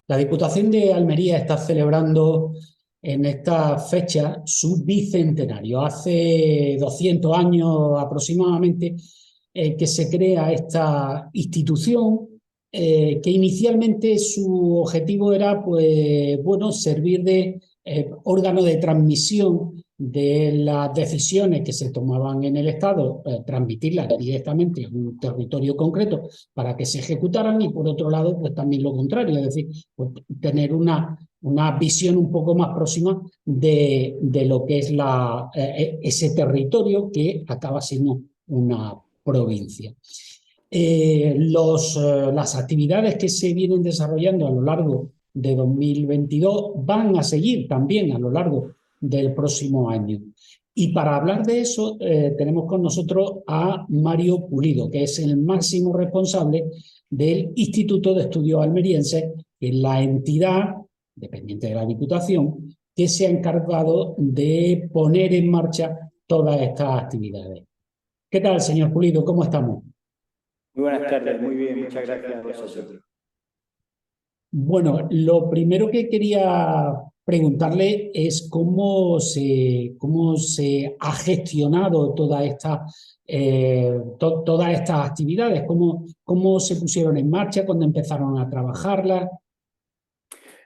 La Diputación de Almería está celebrando en esta fecha su bicentenario. Hace 200 años aproximadamente que se crea esta institución, que inicialmente su objetivo era, pues, bueno, servir de órgano de transmisión de las decisiones que se tomaban en el Estado, transmitirlas directamente a un territorio concreto para que se ejecutaran, y por otro lado, pues también lo contrario, es decir, pues, tener una visión un poco más próxima de lo que es ese territorio que acaba siendo una provincia. Las actividades que se vienen desarrollando a lo largo de 2022 van a seguir también a lo largo del próximo año. Y para hablar de eso tenemos con nosotros a Mario Pulido, que es el máximo responsable del Instituto de Estudios Almerienses, que es la entidad dependiente de la Diputación que se ha encargado de poner en marcha todas estas actividades. ¿Qué tal, señor Pulido? ¿Cómo estamos? Muy buenas tardes, muy bien, muchas gracias a vosotros. Bueno, lo primero que quería preguntarle es cómo se ha gestionado todas estas actividades, cómo se pusieron en marcha, cuándo empezaron a trabajarlas.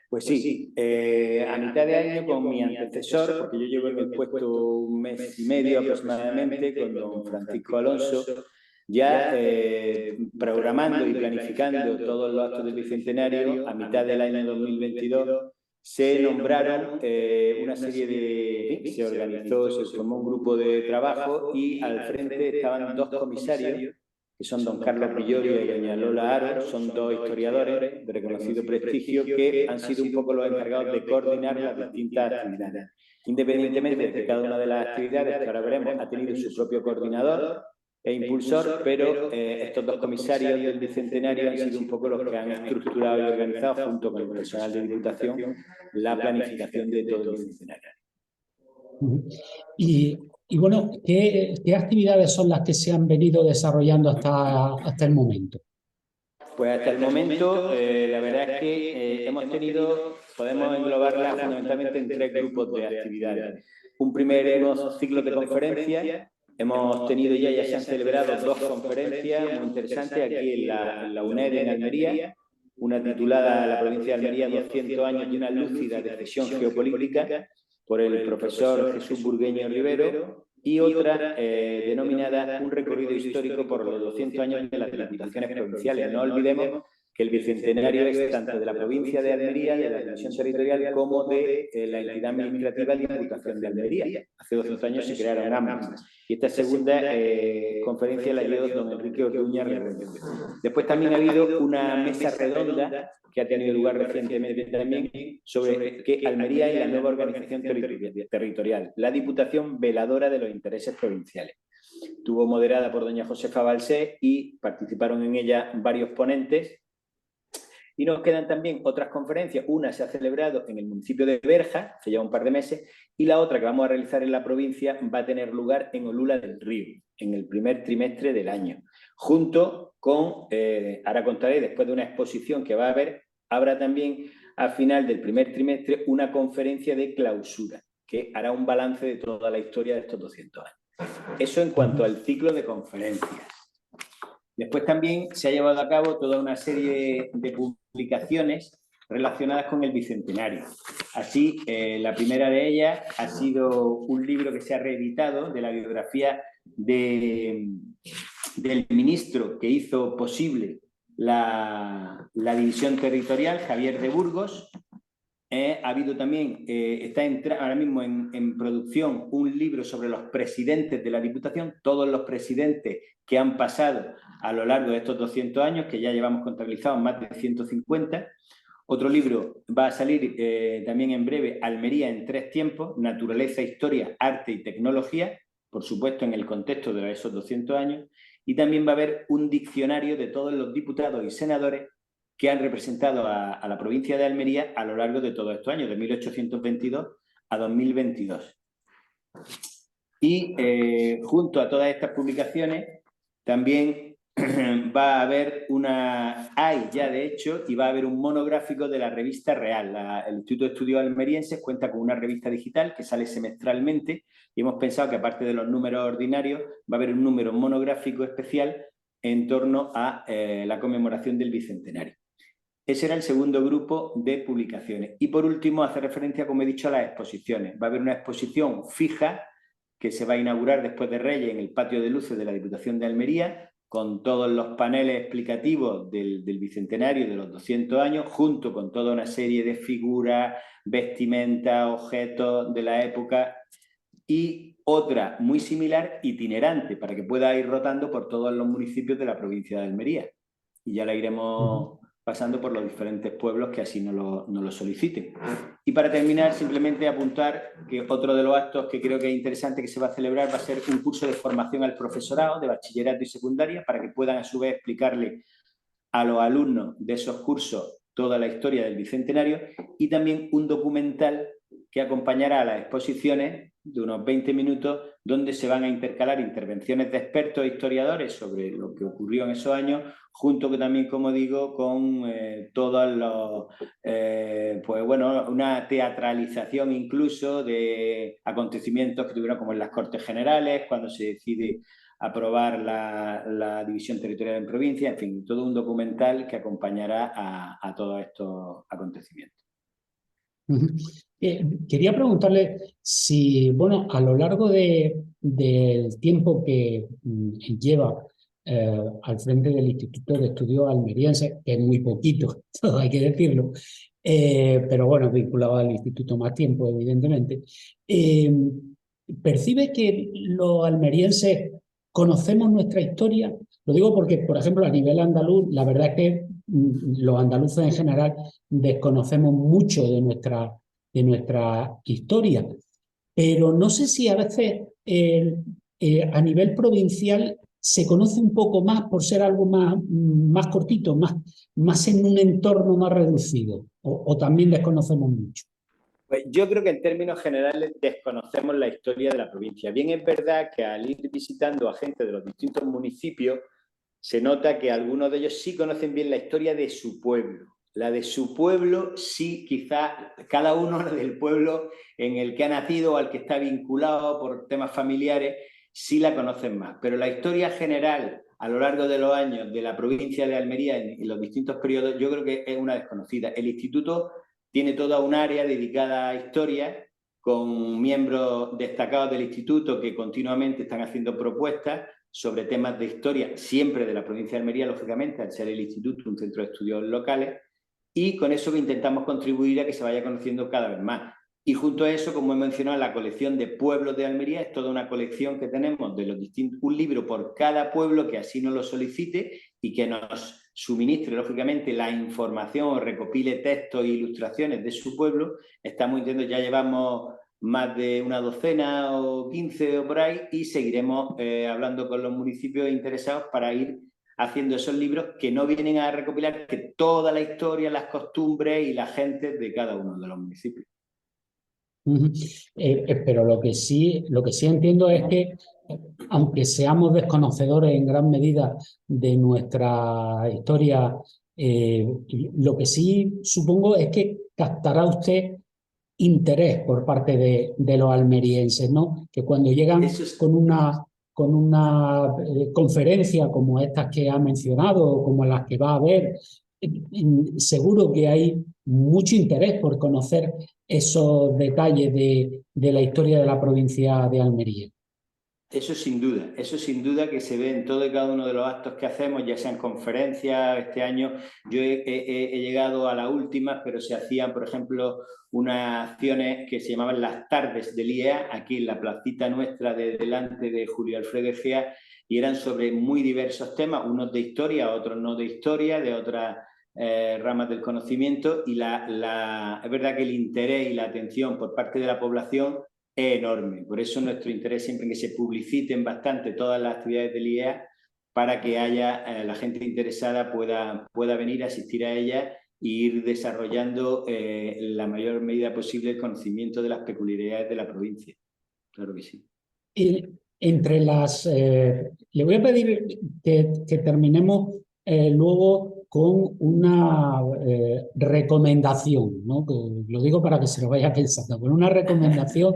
Pues sí, a mitad de año con mi antecesor, porque yo llevo en el puesto un mes y medio aproximadamente, con don Francisco Alonso, ya programando y planificando todos los actos del Bicentenario, a mitad del año 2022, se nombraron una serie de... Se organizó, se formó un grupo de trabajo y al frente estaban dos comisarios, que son don Carlos Villorio y doña Lola Aro. Son dos historiadores de reconocido prestigio que han sido un poco los encargados de coordinar las distintas actividades. Independientemente de que cada una de las actividades, que ahora veremos, ha tenido su propio coordinador e impulsor, pero estos dos comisarios del Bicentenario han sido un poco los que han estructurado y organizado, junto con el personal de Diputación, la planificación de todo el Bicentenario. Y bueno, ¿qué actividades son las que se han venido desarrollando hasta el momento? Pues hasta el momento, la verdad es que podemos englobarlas fundamentalmente en tres grupos de actividades. Unos ciclos de conferencias. Hemos tenido ya se han celebrado dos conferencias muy interesantes aquí en la UNED en Almería, una titulada La provincia de Almería, 200 años de una lúcida decisión geopolítica, por el profesor Jesús Burgueño Rivero, y otra denominada Un recorrido histórico por los 200 años de las diputaciones provinciales. No olvidemos que el Bicentenario es tanto de la provincia de Almería, de la división territorial, como de la entidad administrativa Diputación de Almería. Hace 200 años se crearon ambas. Y esta segunda conferencia la dio don Enrique Orduña Rebollo. Después también ha habido una mesa redonda que ha tenido lugar recientemente también sobre Almería y la nueva organización territorial, la Diputación veladora de los intereses provinciales. Estuvo moderada por doña Josefa Balsé y participaron en ella varios ponentes. Y nos quedan también otras conferencias. Una se ha celebrado en el municipio de Berja, hace ya un par de meses, y la otra que vamos a realizar en la provincia va a tener lugar en Olula del Río, en el primer trimestre del año. Junto con, ahora contaré, después de una exposición que va a haber, habrá también al final del primer trimestre una conferencia de clausura, que hará un balance de toda la historia de estos 200 años. Eso en cuanto al ciclo de conferencias. Después también se ha llevado a cabo toda una serie de publicaciones relacionadas con el Bicentenario. Así, la primera de ellas ha sido un libro que se ha reeditado de la biografía del ministro que hizo posible la división territorial, Javier de Burgos. Ha habido también, está ahora mismo en producción un libro sobre los presidentes de la Diputación, todos los presidentes que han pasado a lo largo de estos 200 años, que ya llevamos contabilizados más de 150. Otro libro va a salir también en breve, Almería en 3 tiempos, naturaleza, historia, arte y tecnología, por supuesto en el contexto de esos 200 años. Y también va a haber un diccionario de todos los diputados y senadores que han representado a la provincia de Almería a lo largo de todos estos años, de 1822 a 2022. Y junto a todas estas publicaciones también va a haber hay ya de hecho, y va a haber un monográfico de la revista Real. El Instituto de Estudios Almerienses cuenta con una revista digital que sale semestralmente y hemos pensado que aparte de los números ordinarios va a haber un número monográfico especial en torno a la conmemoración del Bicentenario. Ese era el segundo grupo de publicaciones. Y por último, hace referencia, como he dicho, a las exposiciones. Va a haber una exposición fija que se va a inaugurar después de Reyes en el patio de luces de la Diputación de Almería, con todos los paneles explicativos del Bicentenario de los 200 años, junto con toda una serie de figuras, vestimentas, objetos de la época, y otra muy similar, itinerante, para que pueda ir rotando por todos los municipios de la provincia de Almería. Y ya la iremos pasando por los diferentes pueblos que así nos lo soliciten. Y para terminar, simplemente apuntar que otro de los actos que creo que es interesante que se va a celebrar va a ser un curso de formación al profesorado de bachillerato y secundaria para que puedan a su vez explicarle a los alumnos de esos cursos toda la historia del Bicentenario, y también un documental que acompañará a las exposiciones de unos 20 minutos, donde se van a intercalar intervenciones de expertos e historiadores sobre lo que ocurrió en esos años, junto que también, como digo, con todos los, pues bueno, una teatralización incluso de acontecimientos que tuvieron como en las Cortes Generales, cuando se decide aprobar la división territorial en provincia, en fin, todo un documental que acompañará a todos estos acontecimientos. Quería preguntarle si, bueno, a lo largo del tiempo que lleva al frente del Instituto de Estudios Almerienses, que es muy poquito, todo hay que decirlo, pero bueno, vinculado al instituto más tiempo, evidentemente, ¿percibe que los almerienses conocemos nuestra historia? Lo digo porque, por ejemplo, a nivel andaluz, la verdad es que los andaluces en general desconocemos mucho de nuestra historia, pero no sé si a veces a nivel provincial se conoce un poco más por ser algo más cortito, más en un entorno más reducido, o también desconocemos mucho. Pues yo creo que en términos generales desconocemos la historia de la provincia. Bien es verdad que al ir visitando a gente de los distintos municipios, se nota que algunos de ellos sí conocen bien la historia de su pueblo. La de su pueblo sí, quizá cada uno del pueblo en el que ha nacido o al que está vinculado por temas familiares, sí la conocen más. Pero la historia general a lo largo de los años de la provincia de Almería en los distintos periodos, yo creo que es una desconocida. El instituto tiene toda un área dedicada a historia, con miembros destacados del instituto que continuamente están haciendo propuestas sobre temas de historia, siempre de la provincia de Almería, lógicamente, al ser el instituto un centro de estudios locales, y con eso que intentamos contribuir a que se vaya conociendo cada vez más. Y junto a eso, como he mencionado, la colección de pueblos de Almería es toda una colección que tenemos de los distintos, un libro por cada pueblo que así nos lo solicite y que nos suministre, lógicamente, la información o recopile textos e ilustraciones de su pueblo. Estamos intentando, ya llevamos más de una docena o 15 o por ahí, y seguiremos hablando con los municipios interesados para ir haciendo esos libros que no vienen a recopilar que toda la historia, las costumbres y la gente de cada uno de los municipios. Pero lo que sí entiendo es que, aunque seamos desconocedores en gran medida de nuestra historia, lo que sí supongo es que captará usted interés por parte de los almerienses, ¿no? Que cuando llegan con una conferencia como estas que ha mencionado o como las que va a haber, seguro que hay mucho interés por conocer esos detalles de la historia de la provincia de Almería. Eso sin duda que se ve en todo y cada uno de los actos que hacemos, ya sean conferencias. Este año yo he llegado a las últimas, pero se hacían, por ejemplo, unas acciones que se llamaban las tardes del IEA, aquí en la placita nuestra de delante de Julio Alfredo Egea, y eran sobre muy diversos temas, unos de historia, otros no de historia, de otras ramas del conocimiento, y es verdad que el interés y la atención por parte de la población es enorme. Por eso nuestro interés siempre en que se publiciten bastante todas las actividades del IEA, para que haya la gente interesada pueda venir a asistir a ellas e ir desarrollando en la mayor medida posible el conocimiento de las peculiaridades de la provincia. Claro que sí. Entre las... le voy a pedir que terminemos luego con una recomendación, ¿no? Que lo digo para que se lo vaya pensando, con una recomendación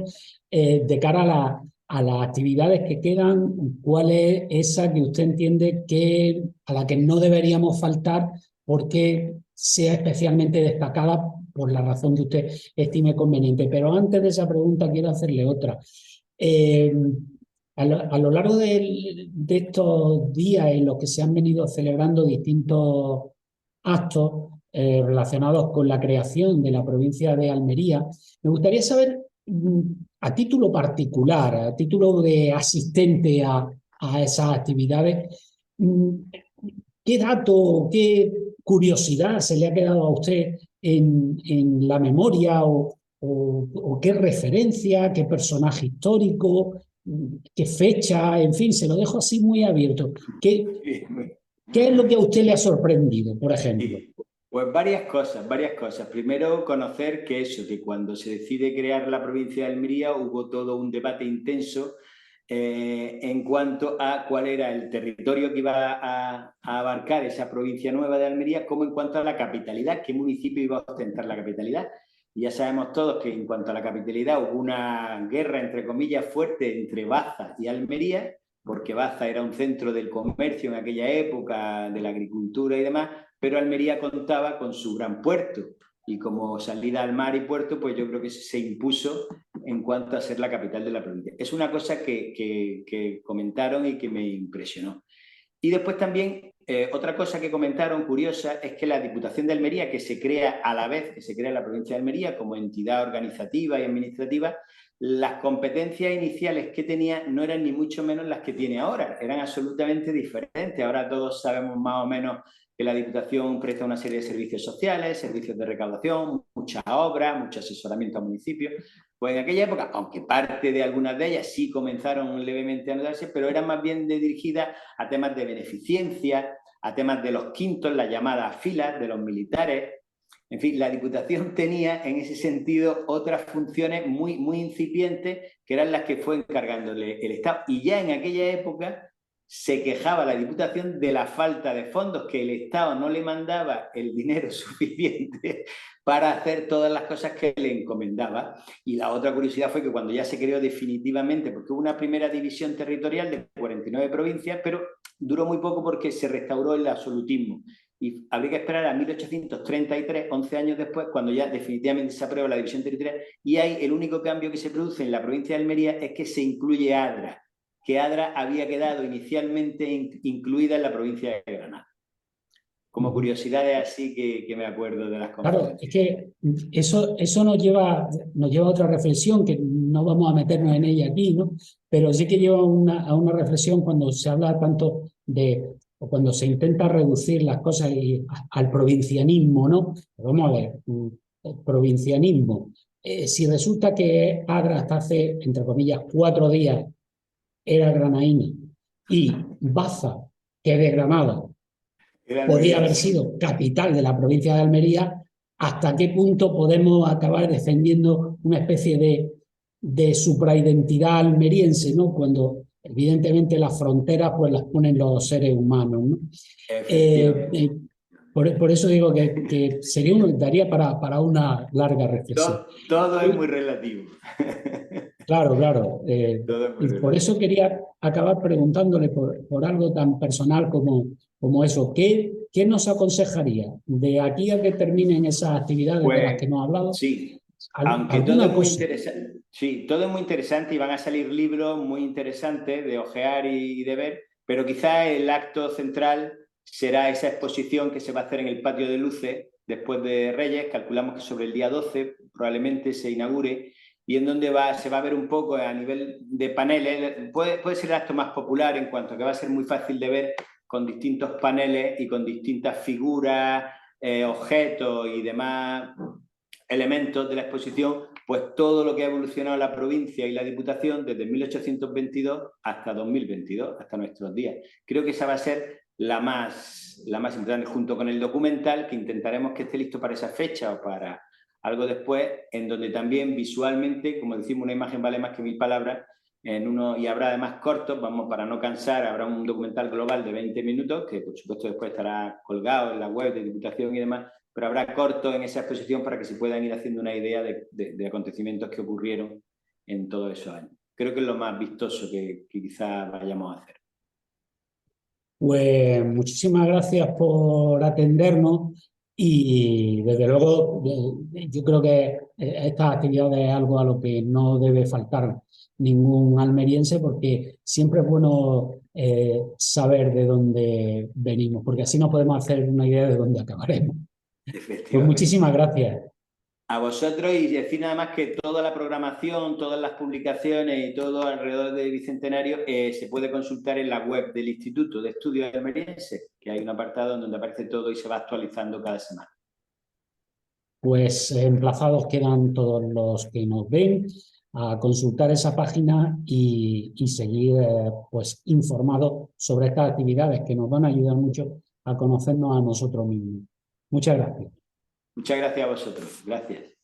de cara a las actividades que quedan, ¿cuál es esa que usted entiende que a la que no deberíamos faltar porque sea especialmente destacada por la razón que usted estime conveniente? Pero antes de esa pregunta quiero hacerle otra. Eh, a lo largo de estos días en los que se han venido celebrando distintos actos relacionados con la creación de la provincia de Almería, me gustaría saber, a título particular, a título de asistente a esas actividades, mm, ¿qué dato, qué curiosidad se le ha quedado a usted en la memoria o qué referencia, qué personaje histórico, qué fecha, en fin, se lo dejo así muy abierto? ¿Qué es lo que a usted le ha sorprendido, por ejemplo? Sí, pues varias cosas, varias cosas. Primero, conocer que cuando se decide crear la provincia de Almería hubo todo un debate intenso en cuanto a cuál era el territorio que iba a abarcar esa provincia nueva de Almería, como en cuanto a la capitalidad, qué municipio iba a ostentar la capitalidad. Y ya sabemos todos que en cuanto a la capitalidad hubo una guerra, entre comillas, fuerte entre Baza y Almería, porque Baza era un centro del comercio en aquella época, de la agricultura y demás, pero Almería contaba con su gran puerto y como salida al mar y puerto, pues yo creo que se impuso en cuanto a ser la capital de la provincia. Es una cosa que comentaron y que me impresionó. Y después también, otra cosa que comentaron curiosa es que la Diputación de Almería, que se crea a la vez que se crea la provincia de Almería como entidad organizativa y administrativa, las competencias iniciales que tenía no eran ni mucho menos las que tiene ahora, eran absolutamente diferentes. Ahora todos sabemos más o menos que la Diputación presta una serie de servicios sociales, servicios de recaudación, muchas obras, mucho asesoramiento a municipios. Pues en aquella época, aunque parte de algunas de ellas sí comenzaron levemente a anudarse, pero eran más bien dirigidas a temas de beneficencia, a temas de los quintos, las llamadas filas de los militares. En fin, la Diputación tenía en ese sentido otras funciones muy, muy incipientes que eran las que fue encargándole el Estado. Y ya en aquella época se quejaba la Diputación de la falta de fondos, que el Estado no le mandaba el dinero suficiente para hacer todas las cosas que le encomendaba. Y la otra curiosidad fue que cuando ya se creó definitivamente, porque hubo una primera división territorial de 49 provincias, pero duró muy poco porque se restauró el absolutismo. Y habría que esperar a 1833, 11 años después, cuando ya definitivamente se aprueba la división territorial, y ahí el único cambio que se produce en la provincia de Almería es que se incluye Adra, que Adra había quedado inicialmente incluida en la provincia de Granada. Como curiosidades así que me acuerdo de las Claro, es conferencias. que eso nos lleva a otra reflexión, que no vamos a meternos en ella aquí, ¿no? Pero sí que lleva a una reflexión cuando se habla tanto o cuando se intenta reducir las cosas al provincianismo, ¿no? Vamos a ver, el provincianismo. Si resulta que Adra hasta hace, entre comillas, 4 días era granaína y Baza, que es de Granada, podía haber sido capital de la provincia de Almería, ¿hasta qué punto podemos acabar defendiendo una especie de supraidentidad almeriense, ¿no? Cuando evidentemente las fronteras pues las ponen los seres humanos, ¿no? Por eso digo que daría para una larga reflexión. Todo es muy relativo. Claro, claro. Todo es muy Y por eso relativo. quería acabar preguntándole por algo tan personal como eso. ¿Qué nos aconsejaría de aquí a que terminen esas actividades de las que Pues hemos hablado? sí, aunque todo es ¿Alguna muy cosa? interesante, sí, todo es muy interesante y van a salir libros muy interesantes de ojear y de ver, pero quizá el acto central será esa exposición que se va a hacer en el Patio de Luces después de Reyes, calculamos que sobre el día 12 probablemente se inaugure, y en donde se va a ver un poco a nivel de paneles, puede ser el acto más popular en cuanto a que va a ser muy fácil de ver con distintos paneles y con distintas figuras, objetos y demás elementos de la exposición, pues todo lo que ha evolucionado la provincia y la Diputación desde 1822 hasta 2022, hasta nuestros días. Creo que esa va a ser la más importante, junto con el documental, que intentaremos que esté listo para esa fecha o para algo después, en donde también visualmente, como decimos, una imagen vale más que 1000 palabras, y habrá además cortos, para no cansar, habrá un documental global de 20 minutos, que por supuesto después estará colgado en la web de Diputación y demás, pero habrá cortos en esa exposición para que se puedan ir haciendo una idea de acontecimientos que ocurrieron en todos esos años. Creo que es lo más vistoso que quizás vayamos a hacer. Pues muchísimas gracias por atendernos y desde luego yo creo que esta actividad es algo a lo que no debe faltar ningún almeriense, porque siempre es bueno saber de dónde venimos, porque así nos podemos hacer una idea de dónde acabaremos. Pues muchísimas gracias. A vosotros, y decir nada más que toda la programación, todas las publicaciones y todo alrededor del Bicentenario se puede consultar en la web del Instituto de Estudios Almerienses, que hay un apartado donde aparece todo y se va actualizando cada semana. Pues emplazados quedan todos los que nos ven a consultar esa página y seguir pues informados sobre estas actividades que nos van a ayudar mucho a conocernos a nosotros mismos. Muchas gracias. Muchas gracias a vosotros. Gracias.